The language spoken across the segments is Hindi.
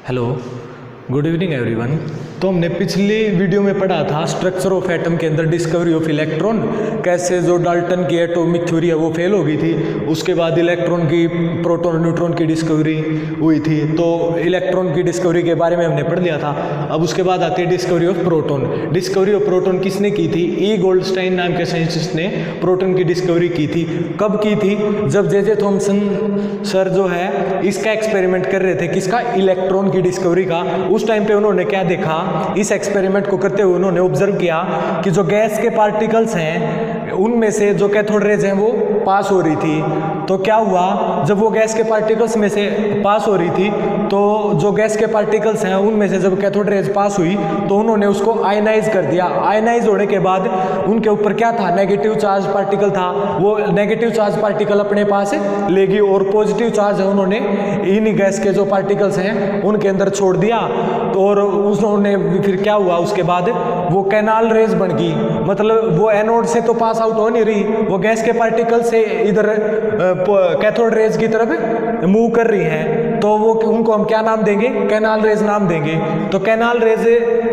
Hello, good evening everyone. तो हमने पिछली वीडियो में पढ़ा था स्ट्रक्चर ऑफ एटम के अंदर डिस्कवरी ऑफ इलेक्ट्रॉन, कैसे जो डाल्टन की एटॉमिक थ्योरी है वो फेल हो गई थी, उसके बाद इलेक्ट्रॉन की, प्रोटॉन न्यूट्रॉन की डिस्कवरी हुई थी। तो इलेक्ट्रॉन की डिस्कवरी के बारे में हमने पढ़ लिया था। अब उसके बाद आती है discovery of proton. Discovery of proton किसने की थी? ई गोल्डस्टाइन नाम के साइंटिस्ट ने प्रोटॉन की डिस्कवरी की थी। कब की थी? जब जे थॉमसन सर जो है इसका एक्सपेरिमेंट कर रहे थे, किसका? इलेक्ट्रॉन की डिस्कवरी का। उस टाइम पे उन्होंने क्या देखा? इस एक्सपेरिमेंट को करते हुए उन्होंने ऑब्जर्व किया कि जो गैस के पार्टिकल्स हैं उनमें से जो कैथोड रेज हैं वो पास हो रही थी। तो क्या हुआ? जब वो गैस के पार्टिकल्स में से पास हो रही थी तो जो गैस के पार्टिकल्स हैं उनमें से जब कैथोड रेज पास हुई तो उन्होंने उसको आयनाइज कर दिया। आयनाइज होने के बाद उनके ऊपर क्या था? नेगेटिव चार्ज पार्टिकल था। वो नेगेटिव चार्ज पार्टिकल अपने पास लेगी और पॉजिटिव चार्ज है उन्होंने इन गैस के जो पार्टिकल्स हैं उनके अंदर छोड़ दिया। तो और उन्होंने फिर क्या हुआ? उसके बाद वो कैनाल रेज बन गई। मतलब वो एनोड से तो पास आउट हो नहीं रही, वो गैस के पार्टिकल से इधर कैथोड रेज की तरफ मूव कर रही हैं। तो वो उनको हम क्या नाम देंगे? कैनाल रेज नाम देंगे। तो कैनाल रेज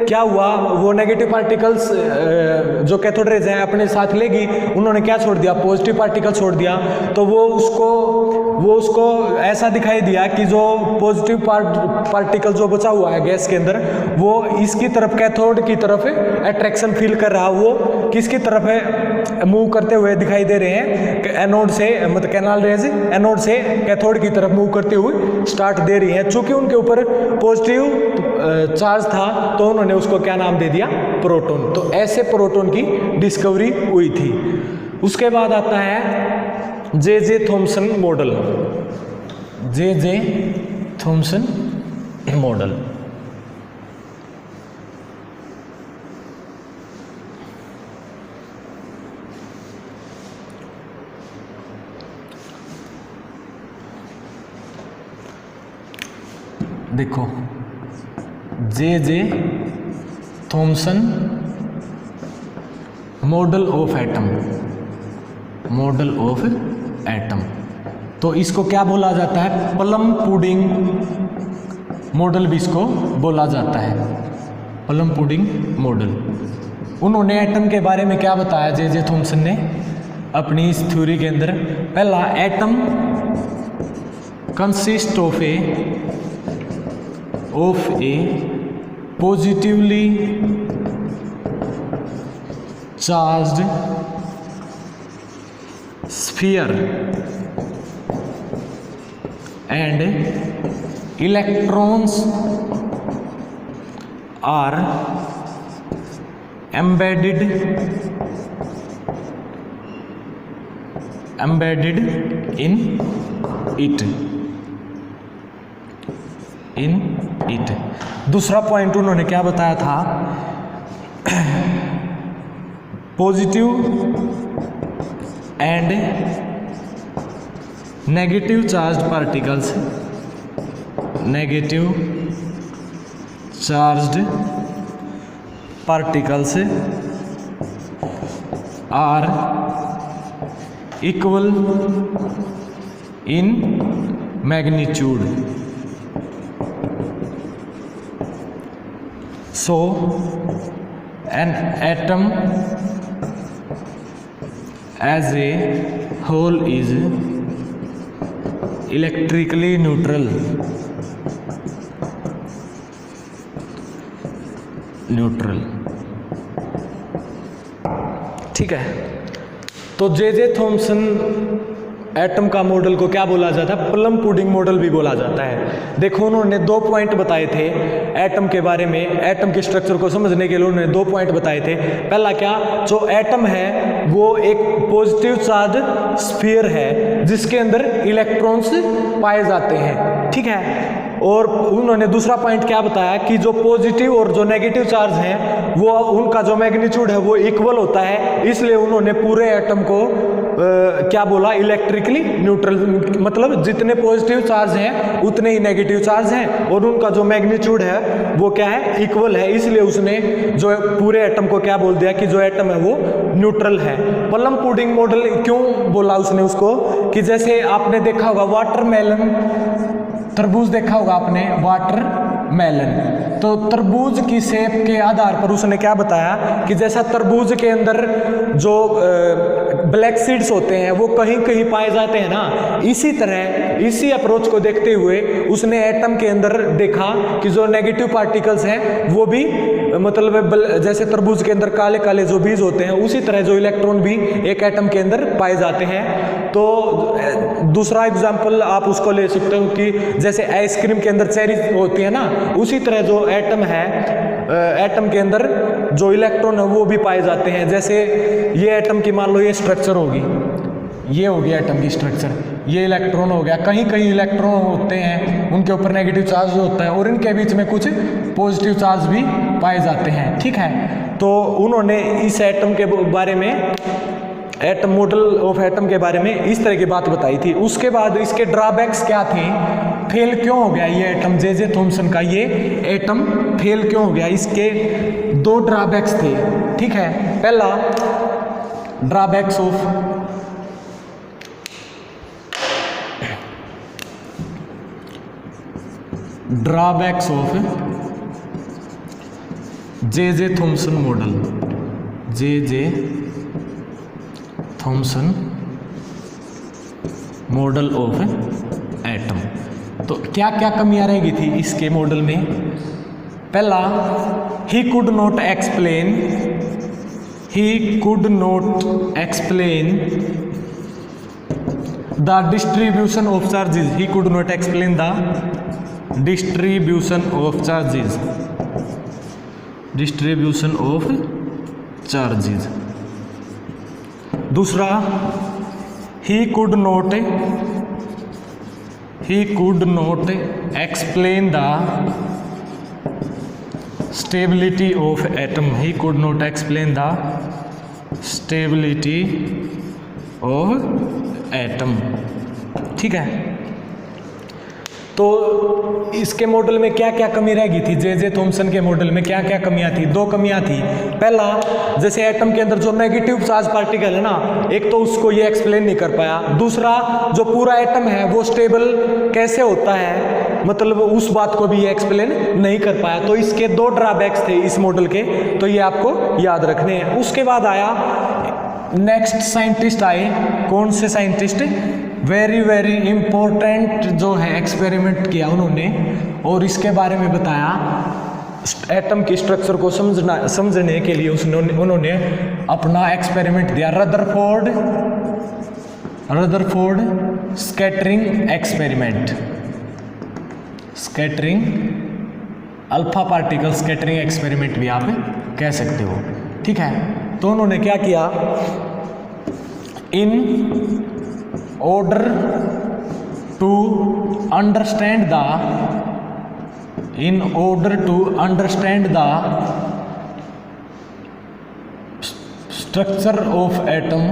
क्या हुआ? वो नेगेटिव पार्टिकल्स जो कैथोड रेज है अपने साथ लेगी, उन्होंने क्या छोड़ दिया? पॉजिटिव पार्टिकल छोड़ दिया। तो वो उसको ऐसा दिखाई दिया कि जो पॉजिटिव पार्टिकल जो बचा हुआ है गैस के अंदर वो इसकी तरफ, कैथोड की तरफ अट्रैक्शन फील कर रहा, वो किसकी तरफ है मूव करते हुए दिखाई दे रहे हैं? एनोड से, मतलब कैनाल रेज एनोड से कैथोड की तरफ मूव करते हुए स्टार्ट दे रही है। चूंकि उनके ऊपर पॉजिटिव चार्ज था तो उन्होंने उसको क्या नाम दे दिया? प्रोटॉन। तो ऐसे प्रोटॉन की डिस्कवरी हुई थी। उसके बाद आता है J Thomson model. J Thomson model. देखो, J Thomson model of atom, model of atom. तो इसको क्या बोला जाता है? प्लम पुडिंग मॉडल भी इसको बोला जाता है, प्लम पुडिंग मॉडल। उन्होंने एटम के बारे में क्या बताया जे थॉमसन ने अपनी इस थ्योरी के अंदर? पहला, atom consist of a positively charged sphere and electrons are embedded in it। दूसरा पॉइंट उन्होंने क्या बताया था? Positive and negative charged particles, negative charged particles are equal in magnitude. So an atom as a whole is electrically neutral। ठीक है। तो जे थॉमसन एटम का मॉडल को क्या बोला जाता है? प्लम पुडिंग मॉडल भी बोला जाता है। देखो, उन्होंने 2 पॉइंट बताए थे एटम के बारे में। एटम के स्ट्रक्चर को समझने के लिए उन्होंने 2 पॉइंट बताए थे। पहला क्या? जो एटम है वो एक पॉजिटिव चार्ज स्फीयर है जिसके अंदर इलेक्ट्रॉन्स पाए जाते हैं। ठीक है। और उन्होंने दूसरा पॉइंट क्या बताया कि जो पॉजिटिव और जो नेगेटिव चार्ज हैं वो उनका जो मैग्नीट्यूड है वो इक्वल होता है। इसलिए उन्होंने पूरे एटम को क्या बोला? Electrically neutral. मतलब जितने पॉजिटिव चार्ज हैं उतने ही नेगेटिव चार्ज हैं और उनका जो मैग्नीट्यूड है वो क्या है? इक्वल है। इसलिए उसने जो पूरे एटम को क्या बोल दिया कि जो एटम है वो न्यूट्रल है। प्लम पुडिंग मॉडल क्यों बोला उसने उसको? कि जैसे आपने देखा होगा वाटरमेलन, तरबूज देखा होगा आपने, वाटरमेलन, मेलन। तो तरबूज की शेप के आधार पर उसने क्या बताया कि जैसा तरबूज के अंदर जो ब्लैक सीड्स होते हैं वो कहीं कहीं पाए जाते हैं ना, इसी तरह इसी अप्रोच को देखते हुए उसने एटम के अंदर देखा कि जो नेगेटिव पार्टिकल्स हैं वो भी मतलब जैसे तरबूज के अंदर काले काले जो बीज होते हैं उसी तरह जो इलेक्ट्रॉन भी एक एटम के अंदर पाए जाते हैं। तो दूसरा एग्जाम्पल आप उसको ले सकते हो कि जैसे आइसक्रीम के अंदर चेरी होती है ना, उसी तरह जो एटम है, एटम के अंदर जो इलेक्ट्रॉन है वो भी पाए जाते हैं। जैसे ये एटम की मान लो ये स्ट्रक्चर होगी, ये हो गया एटम की स्ट्रक्चर, ये इलेक्ट्रॉन हो गया, कहीं कहीं इलेक्ट्रॉन होते हैं उनके ऊपर नेगेटिव चार्ज होता है और इनके बीच में कुछ पॉजिटिव चार्ज भी पाए जाते हैं, ठीक है। तो उन्होंने इस एटम के बारे में, एटम मॉडल ऑफ एटम के बारे में इस तरह की बात बताई थी। उसके बाद इसके ड्रॉबैक्स क्या थे, फेल क्यों हो गया ये एटम, जे थॉमसन का ये एटम फेल क्यों हो गया, इसके दो ड्रॉबैक्स थे, ठीक है। पहला drawbacks of J Thomson model, J Thomson model of atom. तो क्या क्या कमियां रहेगी थी इसके मॉडल में। पहला, he could not explain the distribution of charges, he could not explain the distribution of charges, distribution of charges. दूसरा, he could not explain the stability of atom, he could not explain the stability of atom, ठीक है। तो इसके मॉडल में क्या क्या कमी रह गई थी, जे थॉमसन के मॉडल में क्या क्या कमियां थी, दो कमियां थी। पहला, जैसे एटम के अंदर जो नेगेटिव चार्ज पार्टिकल है ना, एक तो उसको ये एक्सप्लेन नहीं कर पाया। दूसरा, जो पूरा एटम है वो स्टेबल कैसे होता है, मतलब उस बात को भी ये एक्सप्लेन नहीं कर पाया। तो इसके दो ड्रॉबैक्स थे इस मॉडल के, तो ये आपको याद रखने हैं। उसके बाद आया नेक्स्ट साइंटिस्ट आए, कौन से साइंटिस्ट, वेरी इंपॉर्टेंट जो है एक्सपेरिमेंट किया उन्होंने और इसके बारे में बताया। एटम की स्ट्रक्चर को समझने के लिए उन्होंने अपना एक्सपेरिमेंट दिया, Rutherford scattering experiment, scattering alpha particle scattering experiment भी आप कह सकते हो, ठीक है। तो उन्होंने क्या किया, इन order to understand the structure of atom,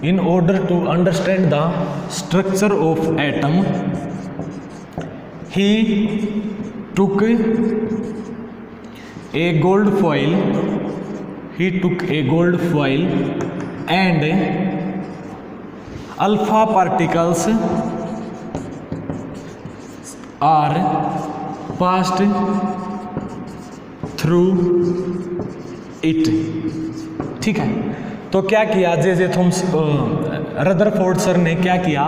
in order to understand the structure of atom, he took a gold foil and alpha particles are passed through it, ठीक है। तो क्या किया जे थॉमसन, रदरफोर्ड सर ने क्या किया,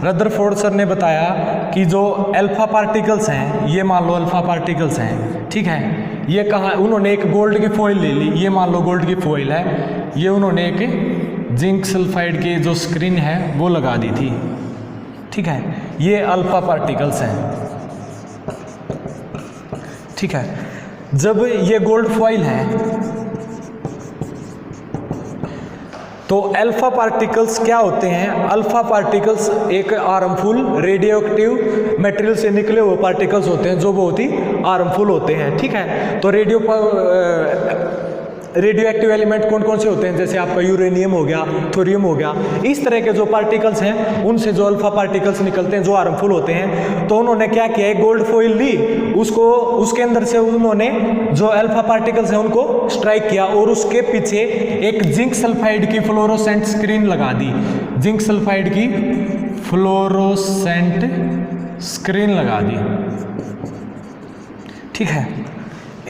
रदरफोर्ड सर ने बताया कि जो अल्फा पार्टिकल्स हैं, ये मान लो अल्फा पार्टिकल्स हैं, ठीक है। ये कहाँ, उन्होंने एक गोल्ड की फॉइल ले ली, ये मान लो गोल्ड की फॉइल है, ये उन्होंने एक जिंक सल्फाइड की जो स्क्रीन है वो लगा दी थी, ठीक है। ये अल्फा पार्टिकल्स हैं, ठीक है। जब ये गोल्ड फॉइल है तो अल्फा पार्टिकल्स क्या होते हैं, अल्फा पार्टिकल्स एक हार्मफुल रेडियो एक्टिव मटेरियल से निकले हुए पार्टिकल्स होते हैं जो बहुत ही हार्मफुल होते हैं, ठीक है। तो रेडियो एक्टिव एलिमेंट कौन कौन से होते हैं, जैसे आपका यूरेनियम हो गया, थोरियम हो गया, इस तरह के जो पार्टिकल्स हैं उनसे जो अल्फा पार्टिकल्स निकलते हैं जो हार्मफुल होते हैं। तो उन्होंने क्या किया, एक गोल्ड फॉइल ली, उसको उसके अंदर से उन्होंने जो अल्फा पार्टिकल्स हैं उनको स्ट्राइक किया और उसके पीछे एक जिंक सल्फाइड की फ्लोरोसेंट स्क्रीन लगा दी, जिंक सल्फाइड की फ्लोरोसेंट स्क्रीन लगा दी, ठीक है।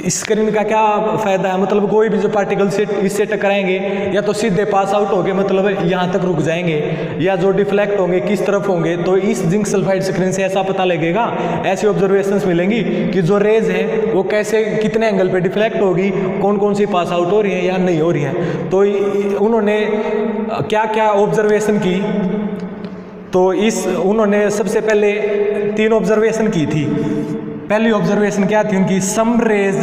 स्क्रीन का क्या फ़ायदा है, मतलब कोई भी जो पार्टिकल से इससे टकराएंगे या तो सीधे पास आउट होंगे, मतलब यहाँ तक रुक जाएंगे, या जो डिफ्लेक्ट होंगे किस तरफ होंगे। तो इस जिंक सल्फाइड स्क्रीन से ऐसा पता लगेगा, ऐसी ऑब्जर्वेशंस मिलेंगी कि जो रेज है वो कैसे कितने एंगल पे डिफ्लेक्ट होगी, कौन कौन सी पास आउट हो रही है या नहीं हो रही है। तो उन्होंने क्या क्या ऑब्जर्वेशन की, तो उन्होंने सबसे पहले 3 ऑब्जर्वेशन की थी। पहली ऑब्जर्वेशन क्या थी उनकी, सम रेज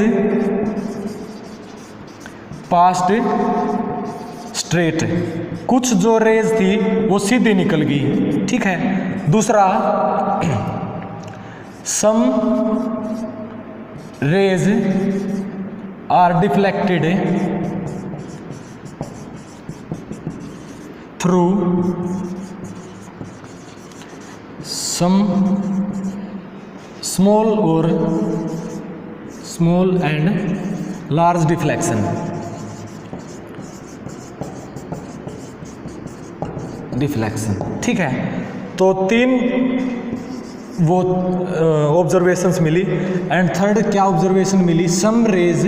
पास्ट स्ट्रेट, कुछ जो रेज थी वो सीधी निकल गई, ठीक है। दूसरा, some rays are deflected through some small and large deflection, ठीक है। तो 3 वो ऑब्जर्वेशंस मिली। एंड थर्ड क्या ऑब्जर्वेशन मिली, सम रेज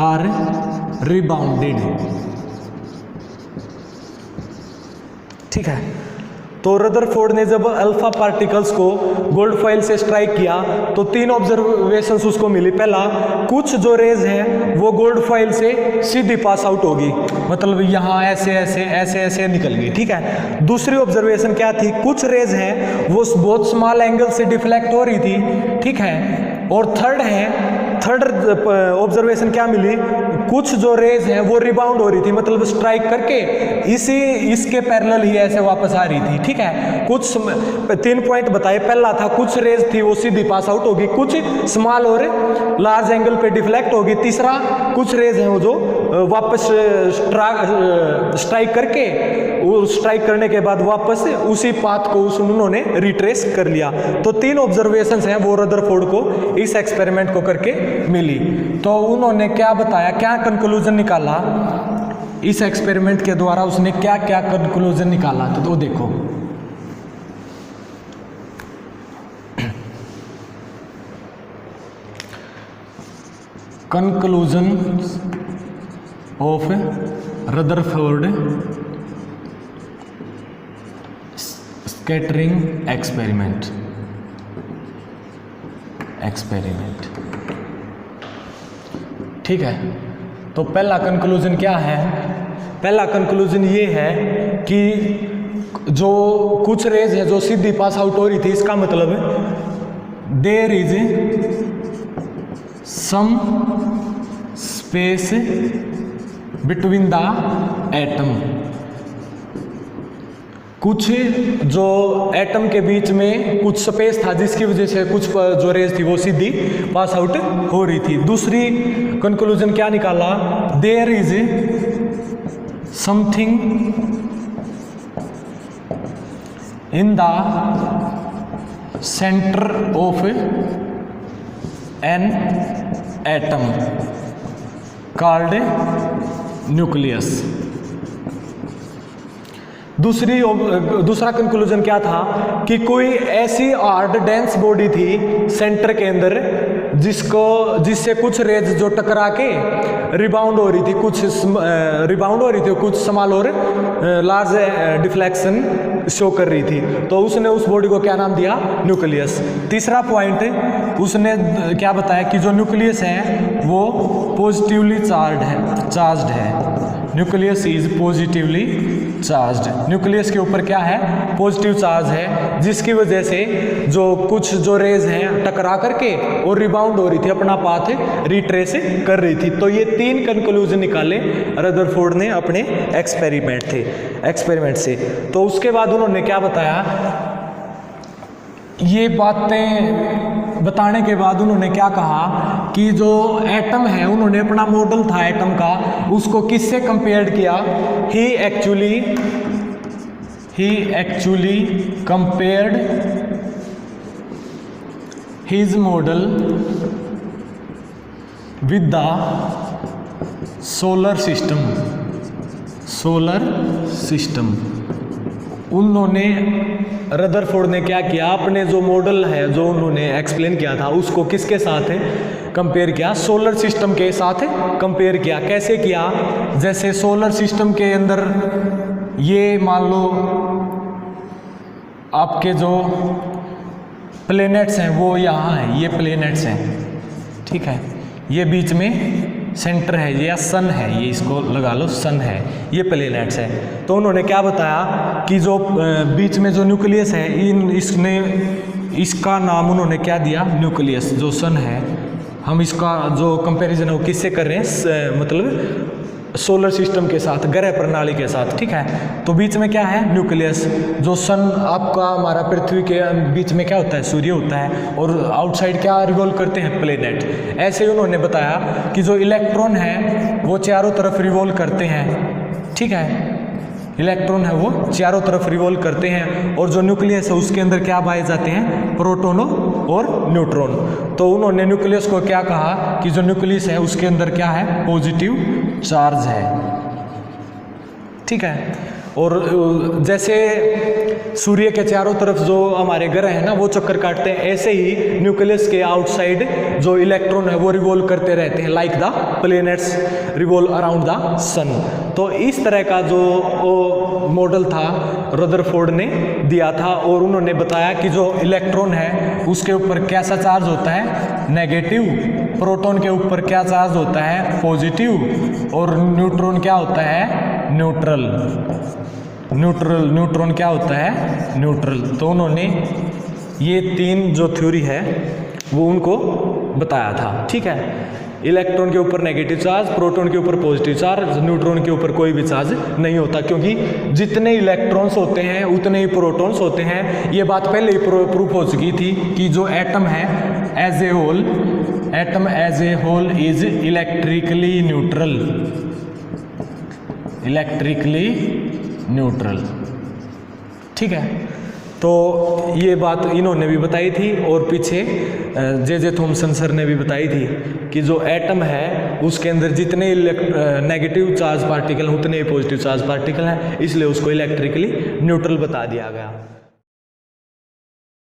आर रिबाउंडेड, ठीक है। तो रदरफोर्ड ने जब अल्फा पार्टिकल्स को गोल्ड फॉइल से स्ट्राइक किया तो 3 ऑब्जर्वेशंस उसको मिली। पहला, कुछ जो रेज है वो गोल्ड फॉइल से सीधी पास आउट होगी, मतलब यहाँ ऐसे ऐसे ऐसे ऐसे निकल गई, ठीक है। दूसरी ऑब्जर्वेशन क्या थी, कुछ रेज है वो बहुत स्मॉल एंगल से डिफ्लेक्ट हो रही थी, ठीक है। और थर्ड ऑब्जर्वेशन क्या मिली, कुछ जो रेज है वो रिबाउंड हो रही थी, मतलब स्ट्राइक करके इसके पैरेलल ही ऐसे वापस आ रही थी, ठीक है। कुछ 3 पॉइंट बताए। पहला था कुछ रेज थी वो सीधी पास आउट होगी, कुछ स्मॉल और लार्ज एंगल पे डिफ्लेक्ट होगी। तीसरा, कुछ रेज है वो जो वापस स्ट्राइक करके, वो स्ट्राइक करने के बाद वापस उसी पाथ को उन्होंने रिट्रेस कर लिया। तो 3 ऑब्जर्वेशंस हैं वो रदरफोर्ड को इस एक्सपेरिमेंट को करके मिली। तो उन्होंने क्या बताया, क्या कंक्लूजन निकाला इस एक्सपेरिमेंट के द्वारा, उसने क्या क्या कंक्लूजन निकाला, तो वो देखो। Conclusion of Rutherford scattering experiment. ठीक है। तो पहला कंक्लूजन क्या है, पहला कंक्लूजन ये है कि जो कुछ रेज है जो सीधी पास आउट हो रही थी, इसका मतलब there is some space between the atom, कुछ जो एटम के बीच में कुछ स्पेस था जिसकी वजह से कुछ जो रेज थी वो सीधी पास आउट हो रही थी। दूसरी कंक्लूजन क्या निकाला, there is something in the centre of an atom called nucleus. दूसरा कंक्लूजन क्या था कि कोई ऐसी हार्ड डेंस बॉडी थी सेंटर के अंदर जिससे कुछ रेज जो टकरा के रिबाउंड हो रही थी, कुछ स्मॉल और लार्ज डिफ्लेक्शन शो कर रही थी। तो उसने उस बॉडी को क्या नाम दिया, न्यूक्लियस। तीसरा पॉइंट उसने क्या बताया कि जो न्यूक्लियस है वो पॉजिटिवली चार्ज्ड है। Nucleus is positively charged. Nucleus के ऊपर क्या है, पॉजिटिव चार्ज है, जिसकी वजह से जो कुछ जो रेज हैं टकरा करके और रिबाउंड हो रही थी, अपना पाथ रिट्रेस कर रही थी। तो ये 3 कंक्लूजन निकाले रदरफोर्ड ने अपने एक्सपेरिमेंट से। तो उसके बाद उन्होंने क्या बताया, ये बातें बताने के बाद उन्होंने क्या कहा कि जो एटम है, उन्होंने अपना मॉडल था एटम का, उसको किससे कंपेयर किया। He actually compared his model with the solar system. उन्होंने रदरफोर्ड ने क्या किया, अपने जो मॉडल है जो उन्होंने एक्सप्लेन किया था उसको किसके साथ कंपेयर किया, सोलर सिस्टम के साथ कंपेयर किया। कैसे किया, जैसे सोलर सिस्टम के अंदर ये मान लो आपके जो प्लेनेट्स हैं वो यहाँ हैं, ये प्लेनेट्स हैं, ठीक है, ये बीच में सेंटर है, ये सन है, ये इसको लगा लो सन है, ये प्लेनेट्स है। तो उन्होंने क्या बताया कि जो बीच में जो न्यूक्लियस है इसका नाम उन्होंने क्या दिया, न्यूक्लियस। जो सन है, हम इसका जो कंपैरिजन है वो किससे कर रहे हैं, मतलब सोलर सिस्टम के साथ, ग्रह प्रणाली के साथ, ठीक है। तो बीच में क्या है, न्यूक्लियस। जो सन आपका हमारा पृथ्वी के बीच में क्या होता है, सूर्य होता है, और आउटसाइड क्या रिवॉल्व करते हैं, प्लेनेट। ऐसे ही उन्होंने बताया कि जो इलेक्ट्रॉन है वो चारों तरफ रिवॉल्व करते हैं, ठीक है, इलेक्ट्रॉन है वो चारों तरफ रिवॉल्व करते हैं, और जो न्यूक्लियस है उसके अंदर क्या पाए जाते हैं, प्रोटॉन और न्यूट्रॉन। तो उन्होंने न्यूक्लियस को क्या कहा कि जो न्यूक्लियस है उसके अंदर क्या है, पॉजिटिव चार्ज है, ठीक है। और जैसे सूर्य के चारों तरफ जो हमारे ग्रह है ना वो चक्कर काटते हैं, ऐसे ही न्यूक्लियस के आउटसाइड जो इलेक्ट्रॉन है वो रिवॉल्व करते रहते हैं, like the planets revolve around the sun. तो इस तरह का जो मॉडल था रदरफोर्ड ने दिया था, और उन्होंने बताया कि जो इलेक्ट्रॉन है उसके ऊपर कैसा चार्ज होता है, नेगेटिव, प्रोटॉन के ऊपर क्या चार्ज होता है, पॉजिटिव, और न्यूट्रॉन क्या होता है, न्यूट्रल। न्यूट्रॉन क्या होता है, न्यूट्रल। तो उन्होंने ये तीन जो थ्योरी है वो उनको बताया था, ठीक है। इलेक्ट्रॉन के ऊपर नेगेटिव चार्ज, प्रोटॉन के ऊपर पॉजिटिव चार्ज, न्यूट्रॉन के ऊपर कोई भी चार्ज नहीं होता, क्योंकि जितने इलेक्ट्रॉन्स होते हैं उतने ही प्रोटॉन्स होते हैं। ये बात पहले ही प्रूफ हो चुकी थी कि जो एटम है as a whole, atom as a whole is electrically neutral, electrically neutral, ठीक है। तो ये बात इन्होंने भी बताई थी, और पीछे जे थॉमसन सर ने भी बताई थी कि जो एटम है उसके अंदर जितने नेगेटिव चार्ज पार्टिकल हैं उतने ही पॉजिटिव चार्ज पार्टिकल हैं, इसलिए उसको इलेक्ट्रिकली न्यूट्रल बता दिया गया।